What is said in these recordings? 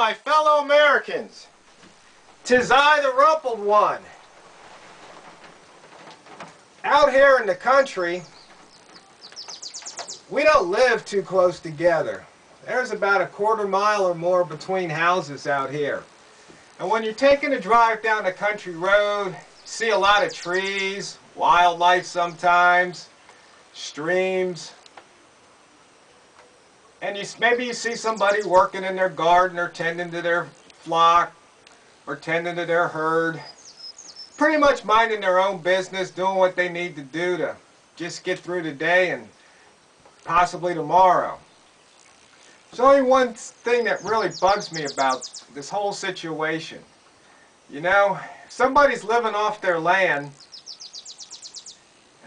my fellow Americans. 'Tis I, the Rumpled One. Out here in the country, we don't live too close together. There's about a quarter-mile or more between houses out here. And when you're taking a drive down a country road, you see a lot of trees, wildlife sometimes, streams, and maybe you see somebody working in their garden or tending to their flock or tending to their herd, pretty much minding their own business, doing what they need to do to just get through the day and possibly tomorrow. There's only one thing that really bugs me about this whole situation. You know, if somebody's living off their land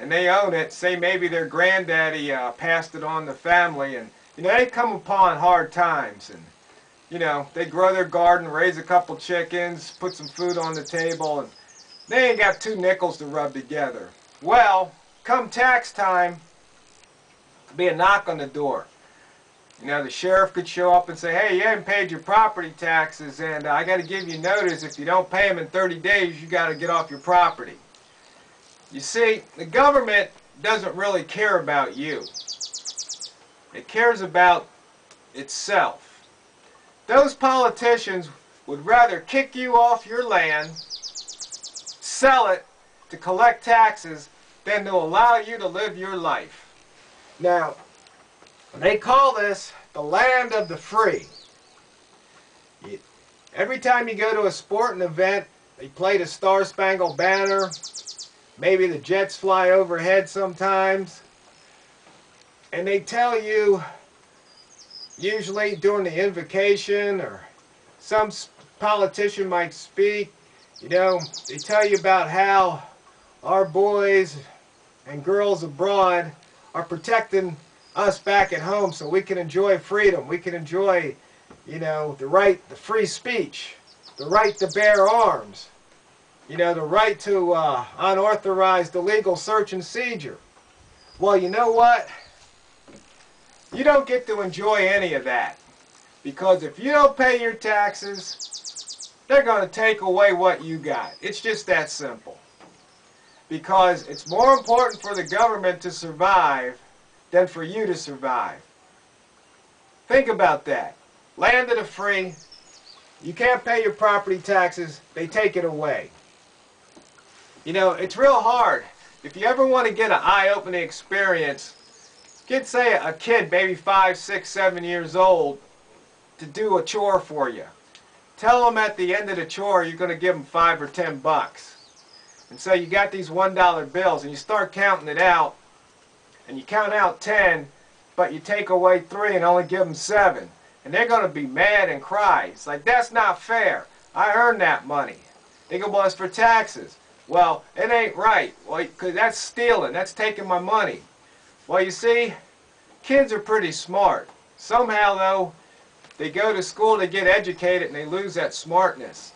and they own it, say maybe their granddaddy passed it on to family, and you know, they come upon hard times, and you know, they grow their garden, raise a couple chickens, put some food on the table, and they ain't got 2 nickels to rub together. Well, come tax time, there'll be a knock on the door. You know, the sheriff could show up and say, hey, you haven't paid your property taxes, and I got to give you notice. If you don't pay them in 30 days, you got to get off your property. You see, the government doesn't really care about you. It cares about itself. Those politicians would rather kick you off your land, sell it to collect taxes, than to allow you to live your life. Now, they call this the land of the free. Every time you go to a sporting event, they play the Star-Spangled Banner. Maybe the jets fly overhead sometimes. And they tell you, usually during the invocation, or some politician might speak, you know, they tell you about how our boys and girls abroad are protecting us back at home so we can enjoy freedom. We can enjoy, you know, the free speech, the right to bear arms, you know, the right to unauthorized illegal search and seizure. Well, you know what? You don't get to enjoy any of that, because if you don't pay your taxes, they're going to take away what you got. It's just that simple. Because it's more important for the government to survive than for you to survive. Think about that. Land of the free, you can't pay your property taxes, they take it away. You know, it's real hard. If you ever want to get an eye-opening experience, get, say, a kid, maybe 5, 6, 7 years old, to do a chore for you. Tell them at the end of the chore you're going to give them $5 or $10. And so you got these $1 bills, and you start counting it out, and you count out 10, but you take away 3 and only give them 7. And they're going to be mad and cry. It's like, that's not fair. I earned that money. They go, well, it's for taxes. Well, it ain't right. Well, because that's stealing. That's taking my money. Well, you see, kids are pretty smart. Somehow, though, they go to school to get educated and they lose that smartness.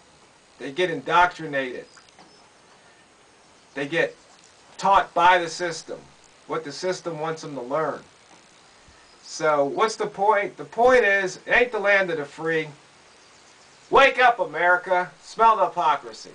They get indoctrinated. They get taught by the system what the system wants them to learn. So what's the point? The point is, it ain't the land of the free. Wake up, America. Smell the hypocrisy.